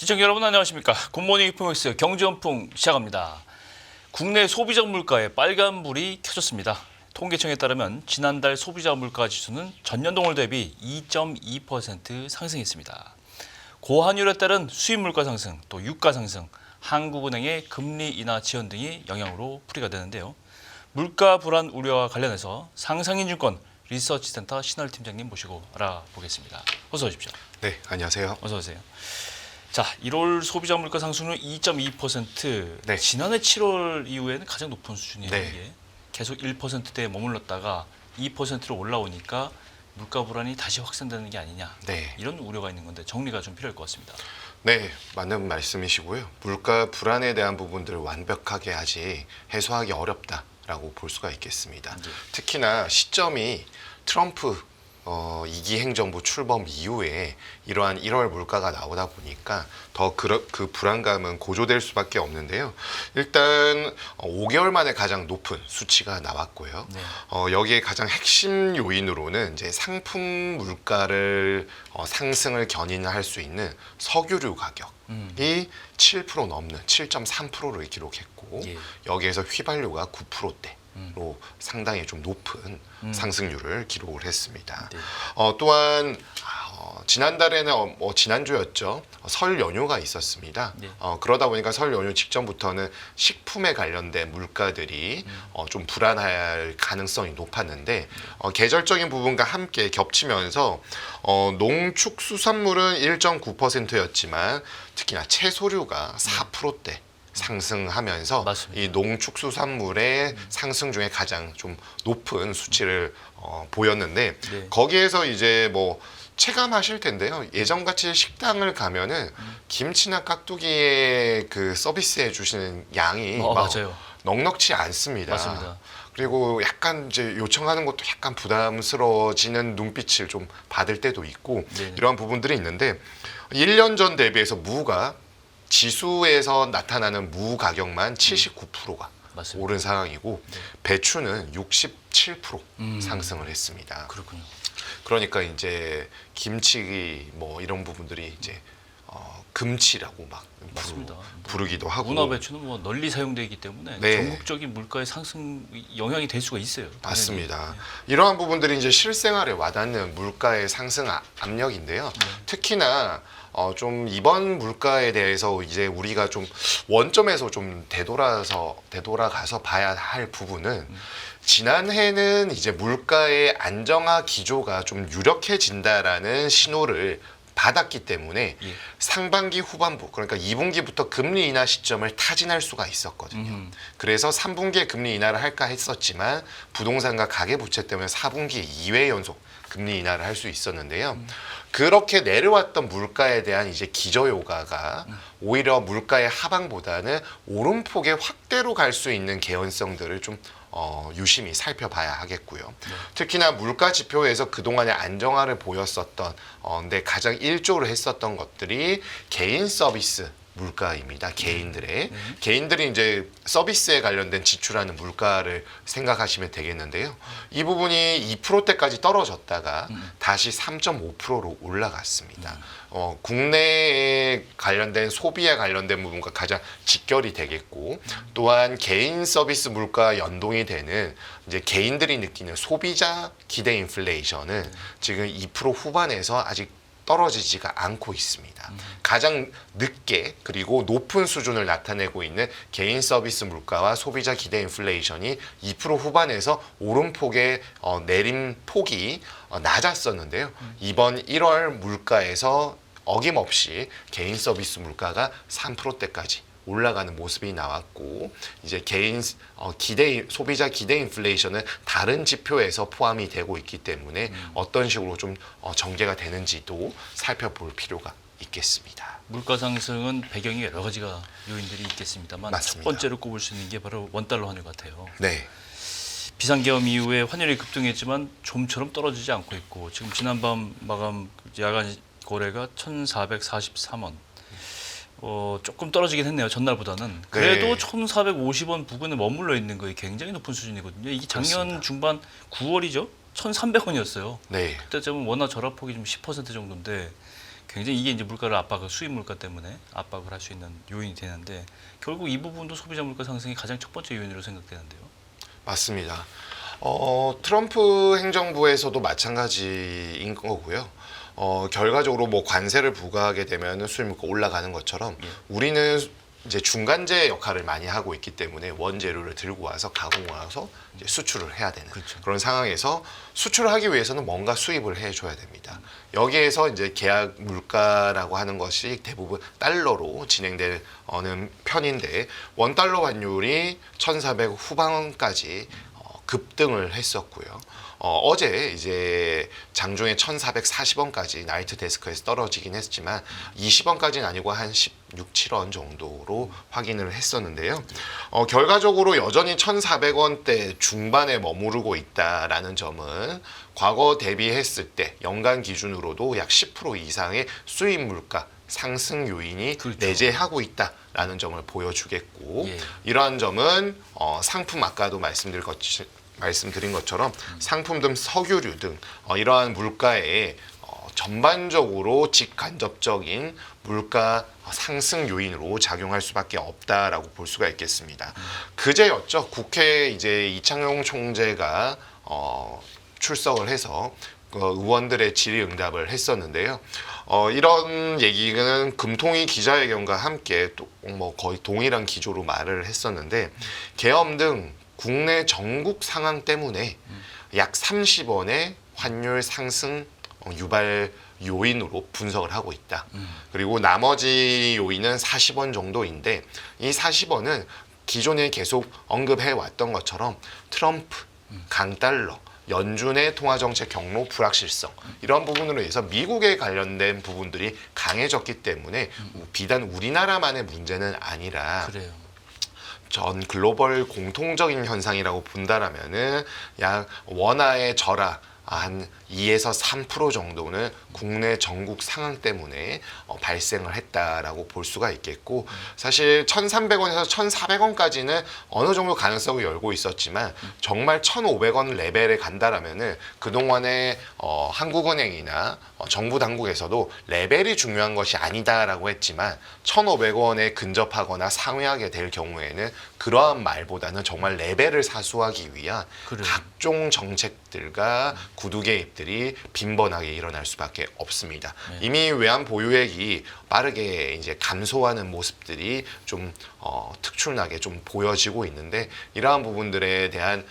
시청자 여러분 안녕하십니까. 굿모닝 이프맥스 경제연풍 시작합니다. 국내 소비자 물가에 빨간불이 켜졌습니다. 통계청에 따르면 지난달 소비자 물가 지수는 전년동월 대비 2.2% 상승했습니다. 고환율에 따른 수입 물가 상승, 또 유가 상승, 한국은행의 금리 인하 지연 등이 영향으로 풀이가 되는데요. 물가 불안 우려와 관련해서 상상인증권 리서치센터 신할 팀장님 모시고 알아보겠습니다. 어서 오십시오. 네, 안녕하세요. 어서 오세요. 자, 1월 소비자 물가 상승률 2.2%. 네. 지난해 7월 이후에는 가장 높은 수준이에요. 네. 이게 계속 1%대에 머물렀다가 2%로 올라오니까 물가 불안이 다시 확산되는 게 아니냐. 네. 이런 우려가 있는 건데 정리가 좀 필요할 것 같습니다. 네, 맞는 말씀이시고요. 물가 불안에 대한 부분들을 완벽하게 아직 해소하기 어렵다라고 볼 수가 있겠습니다. 네. 특히나 시점이 트럼프 2기 행정부 출범 이후에 이러한 1월 물가가 나오다 보니까 더 그 불안감은 고조될 수밖에 없는데요. 일단 5개월 만에 가장 높은 수치가 나왔고요. 네. 여기에 가장 핵심 요인으로는 이제 상품 물가를 상승을 견인할 수 있는 석유류 가격이 7% 넘는 7.3%를 기록했고 예. 여기에서 휘발유가 9%대로 상당히 좀 높은 상승률을 기록을 했습니다. 네. 또한 지난달에는 지난주였죠. 설 연휴가 있었습니다. 네. 그러다 보니까 설 연휴 직전부터는 식품에 관련된 물가들이 좀 불안할 가능성이 높았는데 계절적인 부분과 함께 겹치면서 농축수산물은 1.9%였지만 특히나 채소류가 4%대 상승하면서 맞습니다. 이 농축수산물의 상승 중에 가장 좀 높은 수치를 보였는데 네. 거기에서 이제 뭐 체감하실 텐데요. 예전같이 식당을 가면은 김치나 깍두기에 그 서비스해 주시는 양이 막 맞아요. 넉넉지 않습니다. 맞습니다. 그리고 약간 이제 요청하는 것도 약간 부담스러워지는 눈빛을 좀 받을 때도 있고 네. 이러한 부분들이 있는데 1년 전 대비해서 무가 지수에서 나타나는 무 가격만 79%가 맞습니다. 오른 상황이고 배추는 67% 상승을 했습니다. 그렇군요. 그러니까 이제 김치 뭐 이런 부분들이 이제 금치라고 막 맞습니다. 부르기도 하고 문화 배추는 뭐 널리 사용되기 때문에 네. 전국적인 물가의 상승 영향이 될 수가 있어요. 당연히. 맞습니다. 이러한 부분들이 이제 실생활에 와닿는 물가의 상승 압력인데요. 특히나 좀 이번 물가에 대해서 이제 우리가 좀 원점에서 좀 되돌아가서 봐야 할 부분은 지난해는 이제 물가의 안정화 기조가 좀 유력해진다라는 신호를 받았기 때문에 예. 상반기 후반부 그러니까 2분기부터 금리 인하 시점을 타진할 수가 있었거든요. 그래서 3분기에 금리 인하를 할까 했었지만 부동산과 가계부채 때문에 4분기에 2회 연속 금리 인하를 할 수 있었는데요. 그렇게 내려왔던 물가에 대한 이제 기저효과가 오히려 물가의 하방보다는 오름폭의 확대로 갈 수 있는 개연성들을 좀 유심히 살펴봐야 하겠고요. 특히나 물가 지표에서 그동안의 안정화를 보였었던 근데 가장 일조를 했었던 것들이 개인 서비스 물가입니다. 개인들이 이제 서비스에 관련된 지출하는 물가를 생각하시면 되겠는데요. 이 부분이 2%대까지 떨어졌다가 다시 3.5%로 올라갔습니다. 국내에 관련된 소비에 관련된 부분과 가장 직결이 되겠고 또한 개인 서비스 물가 연동이 되는 이제 개인들이 느끼는 소비자 기대 인플레이션은 지금 2% 후반에서 아직 떨어지지가 않고 있습니다. 가장 늦게 그리고 높은 수준을 나타내고 있는 개인 서비스 물가와 소비자 기대 인플레이션이 2% 후반에서 오름폭의 내림 폭이 낮았었는데요. 이번 1월 물가에서 어김없이 개인 서비스 물가가 3%대까지 올라가는 모습이 나왔고 이제 개인 소비자 기대 인플레이션은 다른 지표에서 포함이 되고 있기 때문에 어떤 식으로 좀 전개가 되는지도 살펴볼 필요가 있겠습니다. 물가 상승은 배경이 여러 가지가 요인들이 있겠습니다만 맞습니다. 첫 번째로 꼽을 수 있는 게 바로 원달러 환율 같아요. 네, 비상계엄 이후에 환율이 급등했지만 좀처럼 떨어지지 않고 있고 지금 지난밤 마감 야간 거래가 1,443원. 조금 떨어지긴 했네요. 전날보다는. 그래도 네. 1,450원 부근에 머물러 있는 거에 굉장히 높은 수준이거든요. 이게 작년 그렇습니다. 중반 9월이죠. 1,300원이었어요. 네. 그때쯤은 원화 절하폭이 좀 10% 정도인데 굉장히 이게 이제 물가를 압박을 수입 물가 때문에 압박을 할 수 있는 요인이 되는데 결국 이 부분도 소비자 물가 상승이 가장 첫 번째 요인으로 생각되는데요. 맞습니다. 트럼프 행정부에서도 마찬가지인 거고요. 결과적으로 뭐 관세를 부과하게 되면 수입 물가 올라가는 것처럼 우리는 이제 중간재 역할을 많이 하고 있기 때문에 원재료를 들고 와서 가공해서 이제 수출을 해야 되는 그렇죠. 그런 상황에서 수출을 하기 위해서는 뭔가 수입을 해줘야 됩니다. 여기에서 이제 계약 물가라고 하는 것이 대부분 달러로 진행되는 편인데 원 달러 환율이 1,400 후반까지 급등을 했었고요. 어제 이제 장중에 1,440원까지 나이트 데스크에서 떨어지긴 했지만 20원까지는 아니고 한 16, 7원 정도로 확인을 했었는데요. 결과적으로 여전히 1,400원대 중반에 머무르고 있다라는 점은 과거 대비했을 때 연간 기준으로도 약 10% 이상의 수입 물가 상승 요인이 그렇죠. 내재하고 있다라는 점을 보여주겠고 예. 이러한 점은 상품 아까도 말씀드린 것처럼 상품 등 석유류 등 이러한 물가에 전반적으로 직간접적인 물가 상승 요인으로 작용할 수밖에 없다라고 볼 수가 있겠습니다. 그제였죠. 국회 이제 이창용 총재가 출석을 해서 의원들의 질의응답을 했었는데요. 이런 얘기는 금통위 기자회견과 함께 또 뭐 거의 동일한 기조로 말을 했었는데 계엄 등 국내 전국 상황 때문에 약 30원의 환율 상승 유발 요인으로 분석을 하고 있다. 그리고 나머지 요인은 40원 정도인데 이 40원은 기존에 계속 언급해 왔던 것처럼 트럼프, 강달러, 연준의 통화정책 경로 불확실성 이런 부분으로 해서 미국에 관련된 부분들이 강해졌기 때문에 비단 우리나라만의 문제는 아니라 그래요. 전 글로벌 공통적인 현상이라고 본다라면은 약 원화의 절하 한 2에서 3% 정도는 국내 전국 상황 때문에 발생을 했다라고 볼 수가 있겠고 사실 1,300원에서 1,400원까지는 어느 정도 가능성을 열고 있었지만 정말 1,500원 레벨에 간다라면은 그동안에 한국은행이나 정부 당국에서도 레벨이 중요한 것이 아니다라고 했지만 1,500원에 근접하거나 상회하게 될 경우에는 그러한 말보다는 정말 레벨을 사수하기 위한 그래요. 각종 정책들과 구두 개입들이 빈번하게 일어날 수밖에 없습니다. 네. 이미 외환 보유액이 빠르게 이제 감소하는 모습들이 좀 특출나게 좀 보여지고 있는데 이러한 부분들에 대한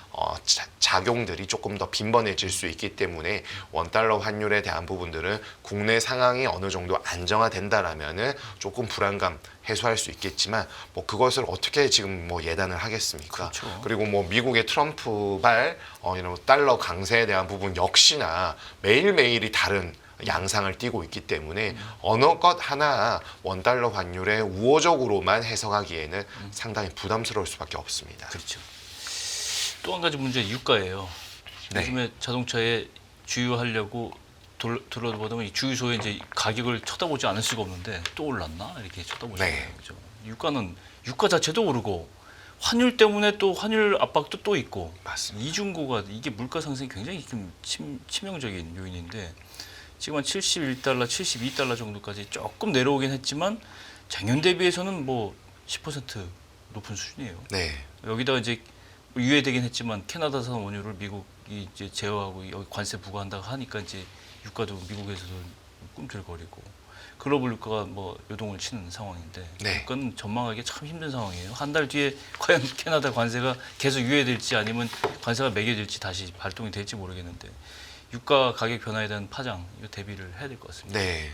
작용들이 조금 더 빈번해질 수 있기 때문에 원달러 환율에 대한 부분들은 국내 상황이 어느 정도 안정화된다라면은 조금 불안감 해소할 수 있겠지만 뭐 그것을 어떻게 지금 뭐 예단을 하겠습니까? 그렇죠. 그리고 뭐 미국의 트럼프발 이런 달러 강세에 대한 부분 역시나 매일매일이 다른 양상을 띠고 있기 때문에 어느 것 하나 원달러 환율에 우호적으로만 해석하기에는 상당히 부담스러울 수밖에 없습니다. 그렇죠. 또 한 가지 문제 유가예요. 네. 요즘에 자동차에 주유하려고 둘러보면 이 주유소에 이제 가격을 쳐다보지 않을 수가 없는데 또 올랐나 이렇게 쳐다보잖아요. 네. 그죠? 유가는 유가 자체도 오르고 환율 때문에 또 환율 압박도 또 있고 맞습니다. 이중고가 이게 물가 상승이 굉장히 좀 치명적인 요인인데 지금 한 71달러, 72달러 정도까지 조금 내려오긴 했지만 작년 대비해서는 뭐 10% 높은 수준이에요. 네. 여기다가 이제 유예되긴 했지만 캐나다산 원유를 미국이 이제 제어하고 여기 관세 부과한다고 하니까 이제 유가도 미국에서도 꿈틀거리고 글로벌 유가가 뭐 요동을 치는 상황인데 네. 유가는 전망하기 참 힘든 상황이에요. 한 달 뒤에 과연 캐나다 관세가 계속 유예될지 아니면 관세가 매겨질지 다시 발동이 될지 모르겠는데 유가 가격 변화에 대한 파장 이거 대비를 해야 될 것 같습니다. 네.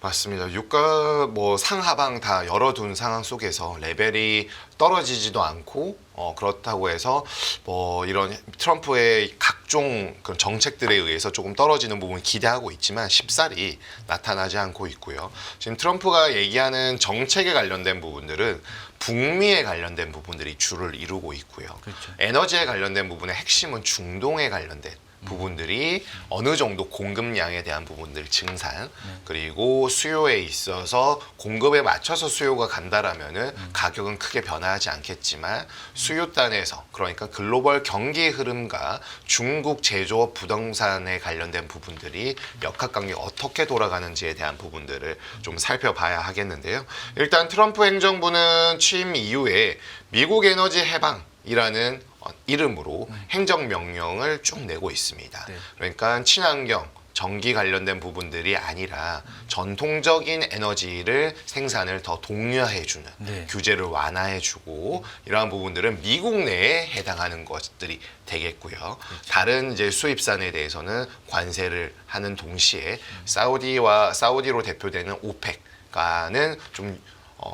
맞습니다. 유가 뭐 상하방 다 열어둔 상황 속에서 레벨이 떨어지지도 않고 그렇다고 해서 뭐 이런 트럼프의 각종 그런 정책들에 의해서 조금 떨어지는 부분을 기대하고 있지만 쉽사리 나타나지 않고 있고요. 지금 트럼프가 얘기하는 정책에 관련된 부분들은 북미에 관련된 부분들이 주를 이루고 있고요. 그렇죠. 에너지에 관련된 부분의 핵심은 중동에 관련된 부분들이 어느 정도 공급량에 대한 부분들 증산, 그리고 수요에 있어서 공급에 맞춰서 수요가 간다라면은 가격은 크게 변화하지 않겠지만 수요단에서, 그러니까 글로벌 경기 흐름과 중국 제조업 부동산에 관련된 부분들이 역학관계 어떻게 돌아가는지에 대한 부분들을 좀 살펴봐야 하겠는데요. 일단 트럼프 행정부는 취임 이후에 미국 에너지 해방이라는 이름으로 행정명령을 쭉 내고 있습니다. 네. 그러니까 친환경, 전기 관련된 부분들이 아니라 전통적인 에너지를 생산을 더 독려해주는 네. 규제를 완화해주고 이러한 부분들은 미국 내에 해당하는 것들이 되겠고요. 그렇죠. 다른 이제 수입산에 대해서는 관세를 하는 동시에 사우디로 대표되는 오펙과는 좀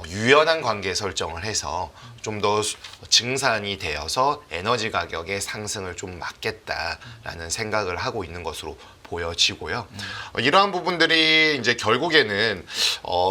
유연한 관계 설정을 해서 좀 더 증산이 되어서 에너지 가격의 상승을 좀 막겠다라는 생각을 하고 있는 것으로 보여지고요. 이러한 부분들이 이제 결국에는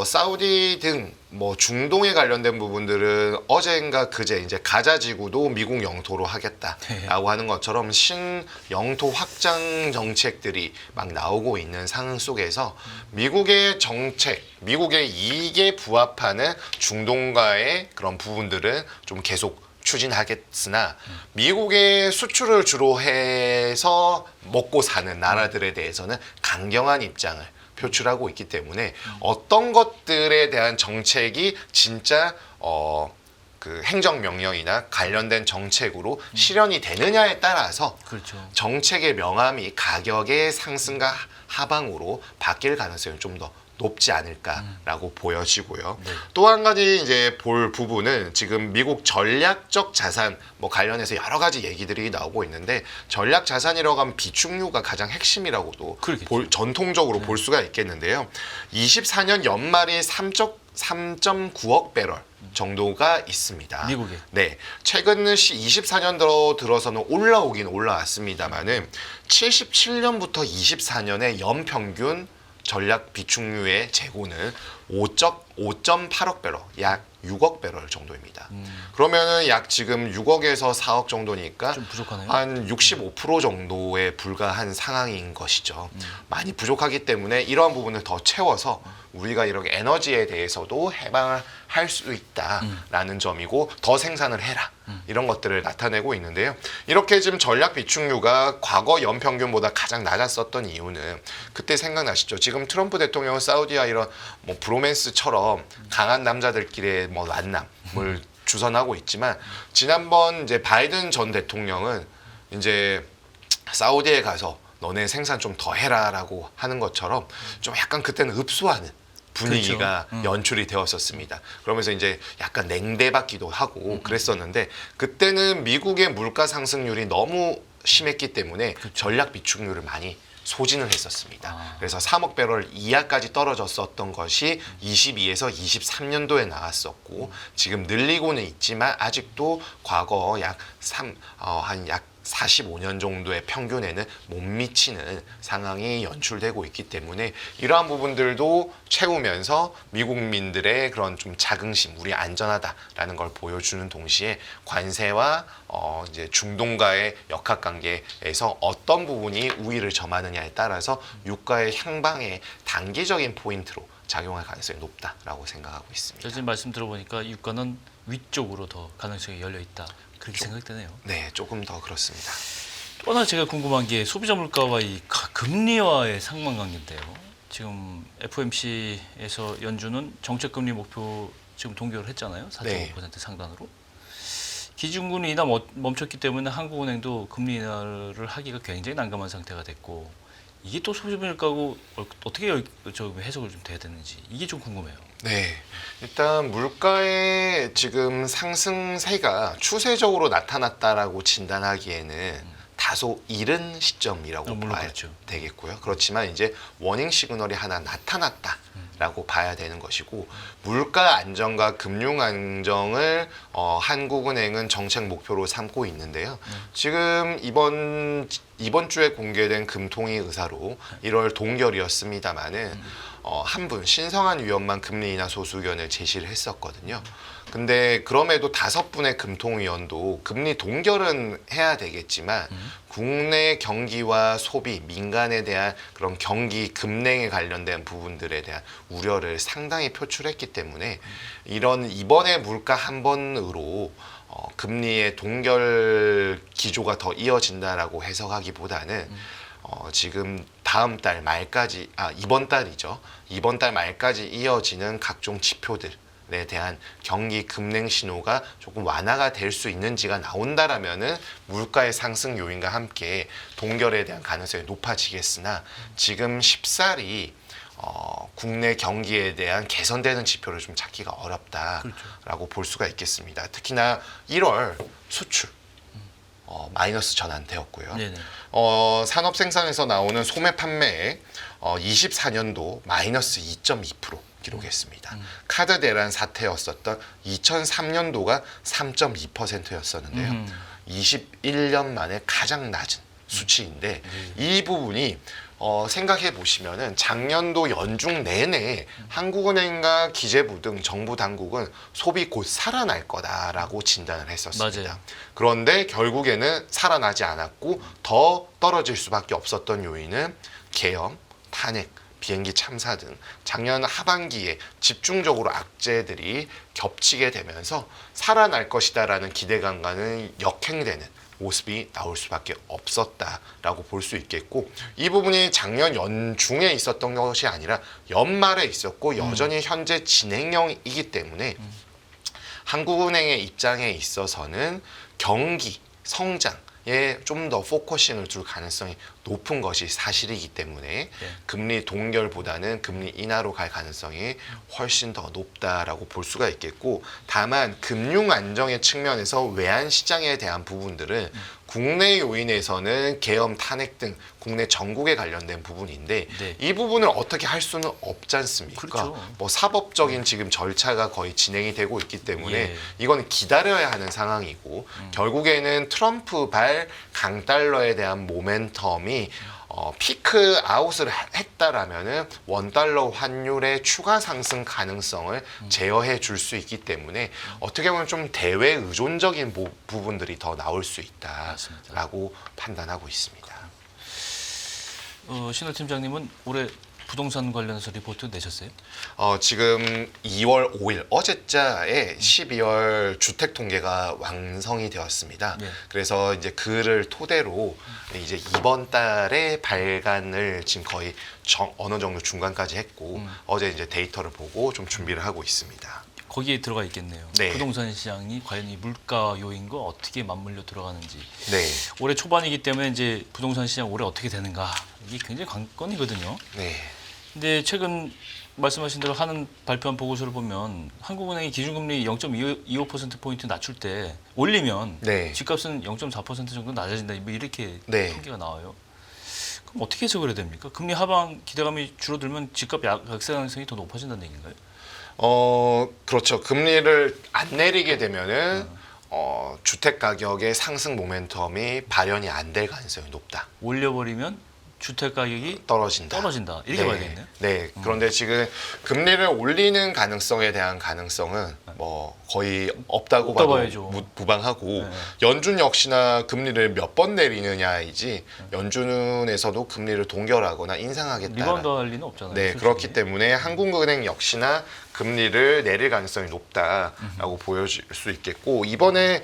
사우디 등 뭐 중동에 관련된 부분들은 어제인가 그제 이제 가자 지구도 미국 영토로 하겠다라고 하는 것처럼 신영토 확장 정책들이 막 나오고 있는 상황 속에서 미국의 정책, 미국의 이익에 부합하는 중동과의 그런 부분들은 좀 계속 추진하겠으나 미국의 수출을 주로 해서 먹고 사는 나라들에 대해서는 강경한 입장을 표출하고 있기 때문에 어떤 것들에 대한 정책이 진짜 그 행정명령이나 관련된 정책으로 실현이 되느냐에 따라서 그렇죠. 정책의 명암이 가격의 상승과 하방으로 바뀔 가능성이 좀 더 높지 않을까라고 보여지고요. 네. 또 한 가지 이제 볼 부분은 지금 미국 전략적 자산 뭐 관련해서 여러 가지 얘기들이 나오고 있는데 전략 자산이라고 하면 비축유가 가장 핵심이라고도 전통적으로 볼 수가 있겠는데요. 24년 연말이 3.9억 배럴 정도가 있습니다. 미국에. 네, 최근 24년도 들어서는 올라오긴 올라왔습니다만은 77년부터 24년의 연평균 전략 비축유의 재고는 5.8억 배럴, 약 6억 배럴 정도입니다. 그러면은 약 지금 6억에서 4억 정도니까 좀 부족하네요. 한 65% 정도에 불과한 상황인 것이죠. 많이 부족하기 때문에 이러한 부분을 더 채워서 우리가 이렇게 에너지에 대해서도 해방을 할 수 있다라는 점이고 더 생산을 해라. 이런 것들을 나타내고 있는데요. 이렇게 지금 전략 비축유가 과거 연평균보다 가장 낮았었던 이유는 그때 생각나시죠? 지금 트럼프 대통령은 사우디와 이런 뭐 브로맨스처럼 강한 남자들끼리의 뭐 만남을 주선하고 있지만 지난번 이제 바이든 전 대통령은 이제 사우디에 가서 너네 생산 좀 더 해라라고 하는 것처럼 좀 약간 그때는 읍소하는 분위기가 그렇죠. 연출이 되었었습니다. 그러면서 이제 약간 냉대받기도 하고 그랬었는데 그때는 미국의 물가 상승률이 너무 심했기 때문에 전략 비축률을 많이 소진을 했었습니다. 그래서 3억 배럴 이하까지 떨어졌었던 것이 22에서 23년도에 나왔었고 지금 늘리고는 있지만 아직도 과거 약 45년 정도의 평균에는 못 미치는 상황이 연출되고 있기 때문에 이러한 부분들도 채우면서 미국민들의 그런 좀 자긍심, 우리 안전하다라는 걸 보여주는 동시에 관세와 이제 중동과의 역학관계에서 어떤 부분이 우위를 점하느냐에 따라서 유가의 향방의 단기적인 포인트로 작용할 가능성이 높다라고 생각하고 있습니다. 지금 말씀 들어보니까 유가는 위쪽으로 더 가능성이 열려 있다. 그렇게 생각되네요. 네, 조금 더 그렇습니다. 또 하나 제가 궁금한 게 소비자 물가와 이 금리와의 상관관계인데요. 지금 FOMC에서 연준은 정책 금리 목표 지금 동결을 했잖아요. 4.5% 상단으로. 기준금리 인하 멈췄기 때문에 한국은행도 금리 인하를 하기가 굉장히 난감한 상태가 됐고 이게 또 소비자 물가고 어떻게 해석을 좀 돼야 되는지 이게 좀 궁금해요. 네, 일단 물가의 지금 상승세가 추세적으로 나타났다라고 진단하기에는 다소 이른 시점이라고 물론 봐야 그렇죠. 되겠고요. 그렇지만 이제 워닝 시그널이 하나 나타났다라고 봐야 되는 것이고 물가 안정과 금융 안정을 한국은행은 정책 목표로 삼고 있는데요. 지금 이번 주에 공개된 금통위 의사로 1월 동결이었습니다마는 한 분 신성한 위원만 금리 인하 소수 의견을 제시를 했었거든요. 근데 그럼에도 5분의 금통위원도 금리 동결은 해야 되겠지만 국내 경기와 소비, 민간에 대한 그런 경기 급냉에 관련된 부분들에 대한 우려를 상당히 표출했기 때문에 이런 이번에 물가 한 번으로 금리의 동결 기조가 더 이어진다라고 해석하기보다는 지금 다음 달 말까지 이번 달이죠. 이번 달 말까지 이어지는 각종 지표들에 대한 경기 급냉 신호가 조금 완화가 될 수 있는지가 나온다라면은 물가의 상승 요인과 함께 동결에 대한 가능성이 높아지겠으나 지금 쉽사리 국내 경기에 대한 개선되는 지표를 좀 찾기가 어렵다라고 볼 수가 있겠습니다. 특히나 1월 수출 마이너스 전환되었고요. 네네. 산업 생산에서 나오는 소매 판매액 24년도 마이너스 2.2% 기록했습니다. 카드 대란 사태였었던 2003년도가 3.2%였었는데요. 21년 만에 가장 낮은 수치인데 이 부분이 생각해 보시면은 작년도 연중 내내 한국은행과 기재부 등 정부 당국은 소비 곧 살아날 거다라고 진단을 했었습니다. 맞아요. 그런데 결국에는 살아나지 않았고 더 떨어질 수밖에 없었던 요인은 계엄, 탄핵, 비행기 참사 등 작년 하반기에 집중적으로 악재들이 겹치게 되면서 살아날 것이다라는 기대감과는 역행되는 모습이 나올 수밖에 없었다라고 볼 수 있겠고 이 부분이 작년 연중에 있었던 것이 아니라 연말에 있었고 여전히 현재 진행형이기 때문에 한국은행의 입장에 있어서는 경기, 성장에 좀 더 포커싱을 둘 가능성이 높은 것이 사실이기 때문에 금리 동결보다는 금리 인하로 갈 가능성이 훨씬 더 높다라고 볼 수가 있겠고 다만 금융 안정의 측면에서 외환 시장에 대한 부분들은 국내 요인에서는 계엄 탄핵 등 국내 전국에 관련된 부분인데 네. 이 부분을 어떻게 할 수는 없지 않습니까? 그렇죠. 뭐 사법적인 지금 절차가 거의 진행이 되고 있기 때문에 예. 이건 기다려야 하는 상황이고 결국에는 트럼프 발 강달러에 대한 모멘텀이 피크 아웃을 했다라면은 원달러 환율의 추가 상승 가능성을 제어해 줄 수 있기 때문에 어떻게 보면 좀 대외 의존적인 부분들이 더 나올 수 있다라고 판단하고 있습니다. 신호 팀장님은 올해 부동산 관련해서 리포트 내셨어요? 지금 2월 5일 어제자에 12월 주택 통계가 완성이 되었습니다. 네. 그래서 이제 그를 토대로 이제 이번 달에 발간을 지금 거의 어느 정도 중간까지 했고 어제 이제 데이터를 보고 좀 준비를 하고 있습니다. 거기에 들어가 있겠네요. 네. 부동산 시장이 과연 이 물가 요인과 어떻게 맞물려 들어가는지. 네, 올해 초반이기 때문에 이제 부동산 시장 올해 어떻게 되는가 이게 굉장히 관건이거든요. 네, 근데 최근 말씀하신 대로 하는 발표한 보고서를 보면 한국은행이 기준금리 0.25%포인트 낮출 때 올리면 네. 집값은 0.4% 정도 낮아진다 뭐 이렇게 네. 통계가 나와요. 그럼 어떻게 해석을 해야 됩니까? 금리 하방 기대감이 줄어들면 집값 약세 가능성이 더 높아진다는 얘기인가요? 그렇죠. 금리를 안 내리게 되면은 주택 가격의 상승 모멘텀이 발현이 안 될 가능성이 높다. 올려버리면 주택 가격이 떨어진다. 이렇게 네. 봐야겠네요. 네. 그런데 지금 금리를 올리는 가능성에 대한 가능성은 뭐 거의 없다고 없다고 봐도 봐야죠. 무방하고 네. 연준 역시나 금리를 몇 번 내리느냐이지 연준에서도 금리를 동결하거나 인상하겠다. 리바운드 할 리는 없잖아요. 네, 솔직히. 그렇기 때문에 한국은행 역시나 금리를 내릴 가능성이 높다라고 보여질 수 있겠고 이번에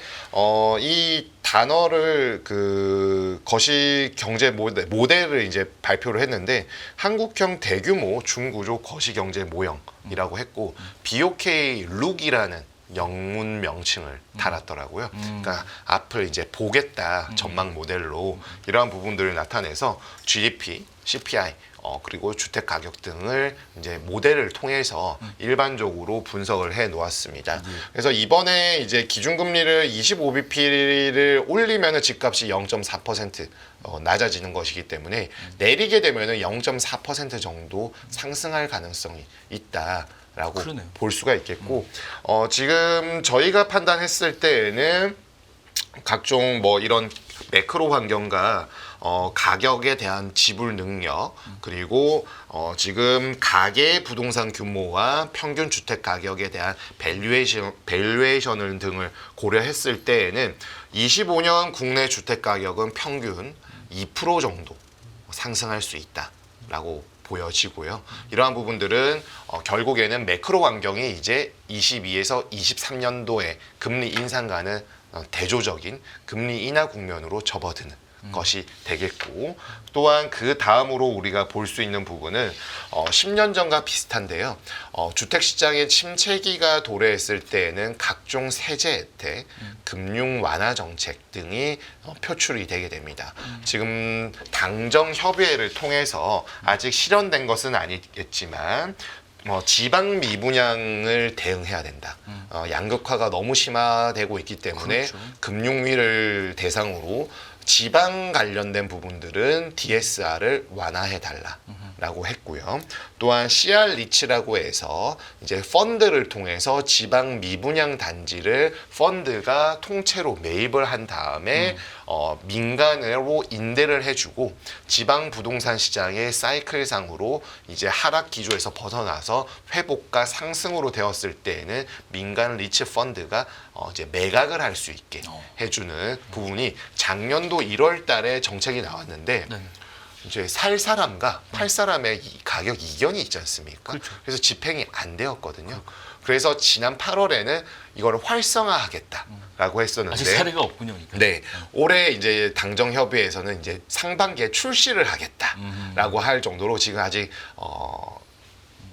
이 단어를 그 거시 경제 모델을 이제 발표를 했는데 한국형 대규모 중구조 거시 경제 모형이라고 했고 BOK 룩이라는 영문 명칭을 달았더라고요. 그러니까 앞을 이제 보겠다 전망 모델로 이러한 부분들을 나타내서 GDP, CPI 그리고 주택 가격 등을 이제 모델을 통해서 일반적으로 분석을 해 놓았습니다. 그래서 이번에 이제 기준금리를 25bp를 올리면은 집값이 0.4% 낮아지는 것이기 때문에 내리게 되면은 0.4% 정도 상승할 가능성이 있다라고 그러네요. 볼 수가 있겠고 지금 저희가 판단했을 때에는 각종 뭐 이런 매크로 환경과 가격에 대한 지불 능력 그리고 지금 가계 부동산 규모와 평균 주택 가격에 대한 밸류에이션을 등을 고려했을 때에는 25년 국내 주택 가격은 평균 2% 정도 상승할 수 있다라고 보여지고요. 이러한 부분들은 결국에는 매크로 환경이 이제 22에서 23년도에 금리 인상과는 대조적인 금리 인하 국면으로 접어드는 것이 되겠고, 또한 그 다음으로 우리가 볼 수 있는 부분은 10년 전과 비슷한데요. 주택시장의 침체기가 도래했을 때에는 각종 세제 혜택, 금융 완화 정책 등이 표출이 되게 됩니다. 지금 당정 협의회를 통해서 아직 실현된 것은 아니겠지만 지방 미분양을 대응해야 된다. 양극화가 너무 심화되고 있기 때문에 그렇죠. 금융위를 대상으로 지방 관련된 부분들은 DSR을 완화해 달라라고 했고요. 또한 CR 리츠라고 해서 이제 펀드를 통해서 지방 미분양 단지를 펀드가 통째로 매입을 한 다음에 민간으로 임대를 해주고 지방 부동산 시장의 사이클상으로 이제 하락 기조에서 벗어나서 회복과 상승으로 되었을 때에는 민간 리츠 펀드가 이제 매각을 할 수 있게 해주는 부분이 작년도 1월 달에 정책이 나왔는데 네. 이제 살 사람과 팔 사람의 가격 이견이 있지 않습니까? 그렇죠. 그래서 집행이 안 되었거든요. 그래서 지난 8월에는 이걸 활성화하겠다라고 했었는데 아직 사례가 없군요. 그러니까. 네, 올해 이제 당정 협의회에서는 이제 상반기에 출시를 하겠다라고 할 정도로 지금 아직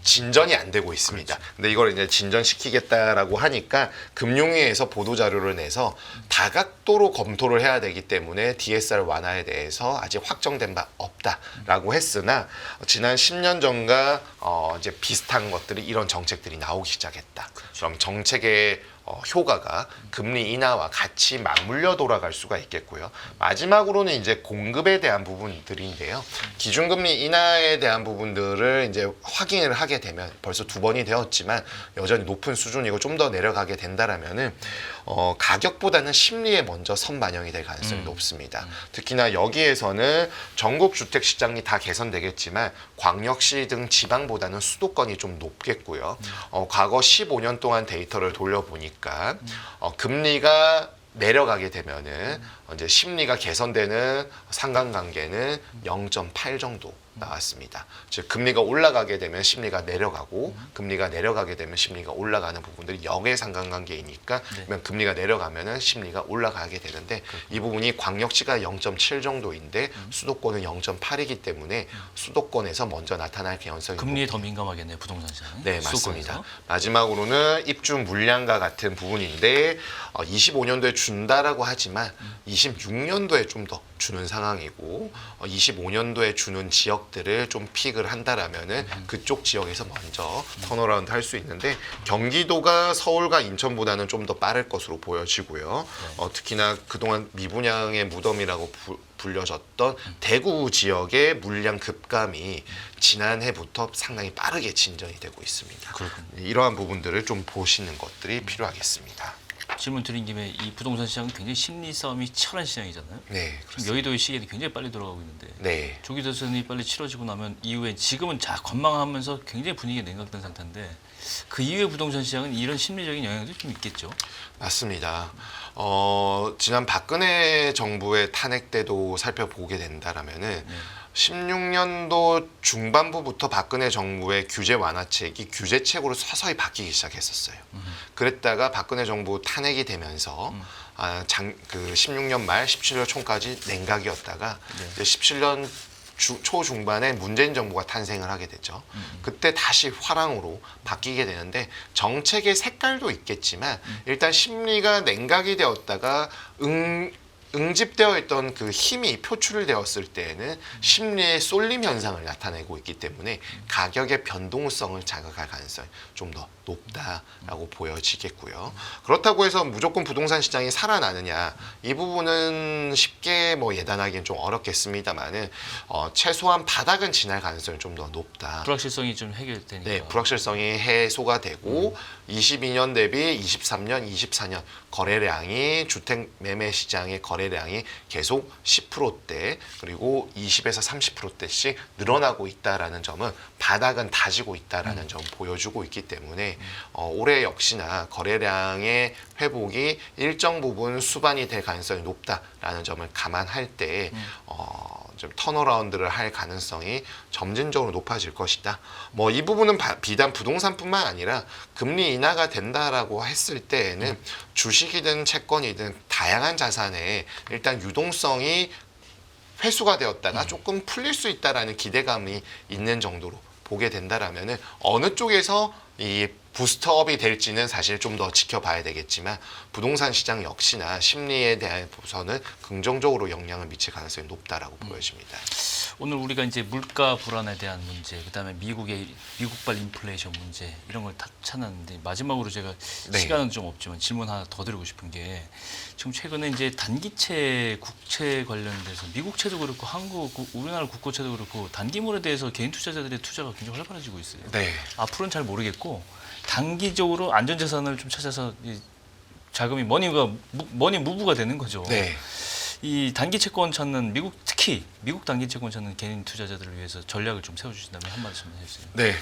진전이 안 되고 있습니다. 그렇죠. 근데 이걸 이제 진전시키겠다라고 하니까 금융위에서 보도 자료를 내서 다각도로 검토를 해야 되기 때문에 DSR 완화에 대해서 아직 확정된 바 없다라고 했으나 지난 10년 전과 이제 비슷한 것들이 이런 정책들이 나오기 시작했다. 그럼 정책의 효과가 금리 인하와 같이 맞물려 돌아갈 수가 있겠고요. 마지막으로는 이제 공급에 대한 부분들인데요. 기준금리 인하에 대한 부분들을 이제 확인을 하게 되면 벌써 2번이 되었지만 여전히 높은 수준이고 좀 더 내려가게 된다라면은 가격보다는 심리에 먼저 선반영이 될 가능성이 높습니다. 특히나 여기에서는 전국 주택 시장이 다 개선되겠지만 광역시 등 지방보다는 수도권이 좀 높겠고요. 과거 15년 동안 데이터를 돌려보니까 금리가 내려가게 되면은 이제 심리가 개선되는 상관관계는 0.8 정도 나왔습니다. 즉 금리가 올라가게 되면 심리가 내려가고 금리가 내려가게 되면 심리가 올라가는 부분들이 역의 상관관계이니까 그러면 금리가 내려가면은 심리가 올라가게 되는데 이 부분이 광역시가 0.7 정도인데 수도권은 0.8이기 때문에 수도권에서 먼저 나타날 개연성이 금리에 더 민감하겠네요. 부동산 시장은. 네, 수도권에서. 맞습니다. 마지막으로는 입주 물량과 같은 부분인데 25년도에 준다라고 하지만 26년도에 좀 더 주는 상황이고 25년도에 주는 지역들을 좀 픽을 한다라면은 그쪽 지역에서 먼저 턴어라운드 할 수 있는데 경기도가 서울과 인천보다는 좀 더 빠를 것으로 보여지고요. 특히나 그동안 미분양의 무덤이라고 불려졌던 대구 지역의 물량 급감이 지난해부터 상당히 빠르게 진전이 되고 있습니다. 그렇군요. 이러한 부분들을 좀 보시는 것들이 필요하겠습니다. 질문 드린 김에 이 부동산 시장은 굉장히 심리 싸움이 치열한 시장이잖아요. 네, 지금 그렇습니다. 여의도의 시기에는 굉장히 빨리 돌아가고 있는데 네. 조기 대선이 빨리 치러지고 나면 이후에 지금은 관망하면서 굉장히 분위기가 냉각된 상태인데 그 이후의 부동산 시장은 이런 심리적인 영향도 좀 있겠죠. 맞습니다. 지난 박근혜 정부의 탄핵 때도 살펴보게 된다라면은 16년도 중반부부터 박근혜 정부의 규제 완화책이 규제책으로 서서히 바뀌기 시작했었어요. 그랬다가 박근혜 정부 탄핵이 되면서 그 16년 말 17년 초까지 냉각이었다가 이제 17년 초중반에 문재인 정부가 탄생을 하게 되죠. 그때 다시 화랑으로 바뀌게 되는데 정책의 색깔도 있겠지만 일단 심리가 냉각이 되었다가 응집되어 있던 그 힘이 표출되었을 때에는 심리의 쏠림 현상을 나타내고 있기 때문에 가격의 변동성을 자극할 가능성이 좀 더 높다라고 보여지겠고요. 그렇다고 해서 무조건 부동산 시장이 살아나느냐 이 부분은 쉽게 예단하기는 좀 어렵겠습니다만은 최소한 바닥은 지날 가능성이 좀 더 높다. 불확실성이 좀 해결되니까. 네, 불확실성이 해소가 되고 22년 대비 23년, 24년 거래량이 주택 매매 시장의 거래 거래량이 계속 10%대 그리고 20에서 30%대씩 늘어나고 있다라는 점은 바닥은 다지고 있다라는 점 보여주고 있기 때문에 올해 역시나 거래량의 회복이 일정 부분 수반이 될 가능성이 높다라는 점을 감안할 때 좀 턴어라운드를 할 가능성이 점진적으로 높아질 것이다. 뭐 이 부분은 비단 부동산뿐만 아니라 금리 인하가 된다라고 했을 때에는 주식이든 채권이든 다양한 자산에 일단 유동성이 회수가 되었다가 조금 풀릴 수 있다라는 기대감이 있는 정도로 보게 된다라면은 어느 쪽에서 이 부스트업이 될지는 사실 좀 더 지켜봐야 되겠지만 부동산 시장 역시나 심리에 대해서는 긍정적으로 영향을 미칠 가능성이 높다라고 보여집니다. 오늘 우리가 이제 물가 불안에 대한 문제, 그다음에 미국발 인플레이션 문제 이런 걸 다 찾았는데 마지막으로 제가 네. 시간은 좀 없지만 질문 하나 더 드리고 싶은 게 지금 최근에 이제 단기채 국채 관련돼서 미국채도 그렇고 우리나라 국고채도 그렇고 단기물에 대해서 개인 투자자들의 투자가 굉장히 활발해지고 있어요. 네. 앞으로는 잘 모르겠고 단기적으로 안전자산을 좀 찾아서 이 자금이 머니 무브가 되는 거죠. 네. 이 단기 채권 찾는 특히 미국 단기 채권 찾는 개인 투자자들을 위해서 전략을 좀 세워주신다면 한 말씀 해주세요. 네.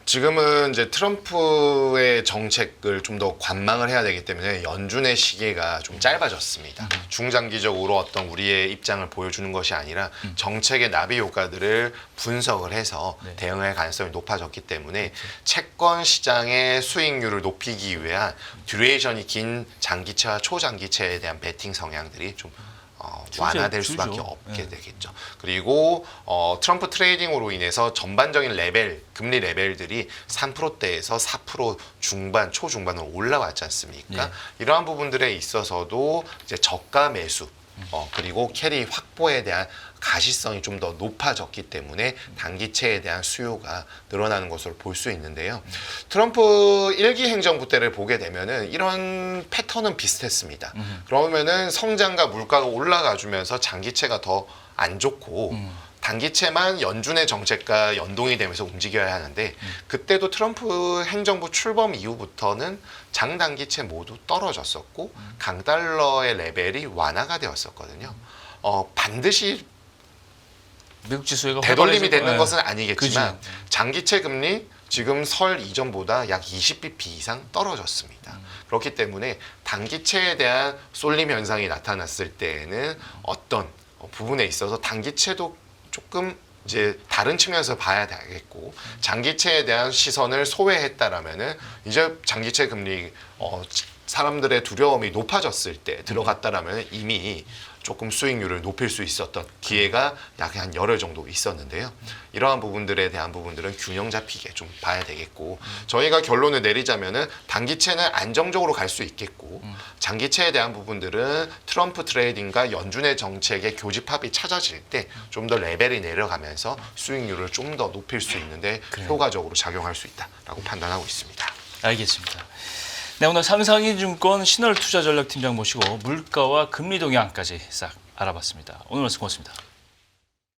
지금은 이제 트럼프의 정책을 좀 더 관망을 해야 되기 때문에 연준의 시계가 좀 짧아졌습니다. 중장기적으로 어떤 우리의 입장을 보여주는 것이 아니라 정책의 나비 효과들을 분석을 해서 네. 대응할 가능성이 높아졌기 때문에 채권 시장의 수익률을 높이기 위한 듀레이션이 긴 장기채와 초장기채에 대한 베팅 성향들이 좀 완화될 수밖에 없게 되겠죠. 그리고 트럼프 트레이딩으로 인해서 전반적인 금리 레벨들이 3%대에서 4% 중반, 초중반으로 올라왔지 않습니까? 이러한 부분들에 있어서도 이제 저가 매수 그리고 캐리 확보에 대한 가시성이 좀 더 높아졌기 때문에 단기채에 대한 수요가 늘어나는 것으로 볼 수 있는데요. 트럼프 1기 행정부 때를 보게 되면은 이런 패턴은 비슷했습니다. 그러면은 성장과 물가가 올라가 주면서 장기채가 더 안 좋고 단기채만 연준의 정책과 연동이 되면서 움직여야 하는데 그때도 트럼프 행정부 출범 이후부터는 장단기채 모두 떨어졌었고 강달러의 레벨이 완화가 되었었거든요. 반드시 미국 지수가 되돌림이 되는 네. 것은 아니겠지만 그죠. 장기채 금리 지금 설 이전보다 약 20bp 이상 떨어졌습니다. 그렇기 때문에 단기채에 대한 쏠림 현상이 나타났을 때에는 어떤 부분에 있어서 단기채도 조금 이제 다른 측면에서 봐야 되겠고 장기채에 대한 시선을 소외했다라면은 이제 장기채 금리 사람들의 두려움이 높아졌을 때 들어갔다라면 이미 조금 수익률을 높일 수 있었던 기회가 약 한 열흘 정도 있었는데요. 이러한 부분들에 대한 부분들은 균형 잡히게 좀 봐야 되겠고 저희가 결론을 내리자면은 단기채는 안정적으로 갈 수 있겠고 장기채에 대한 부분들은 트럼프 트레이딩과 연준의 정책의 교집합이 찾아질 때 좀 더 레벨이 내려가면서 수익률을 좀 더 높일 수 있는데 효과적으로 작용할 수 있다라고 판단하고 있습니다. 알겠습니다. 네, 오늘 상상인증권 신월투자전략팀장 모시고 물가와 금리 동향까지 싹 알아봤습니다. 오늘 말씀 고맙습니다.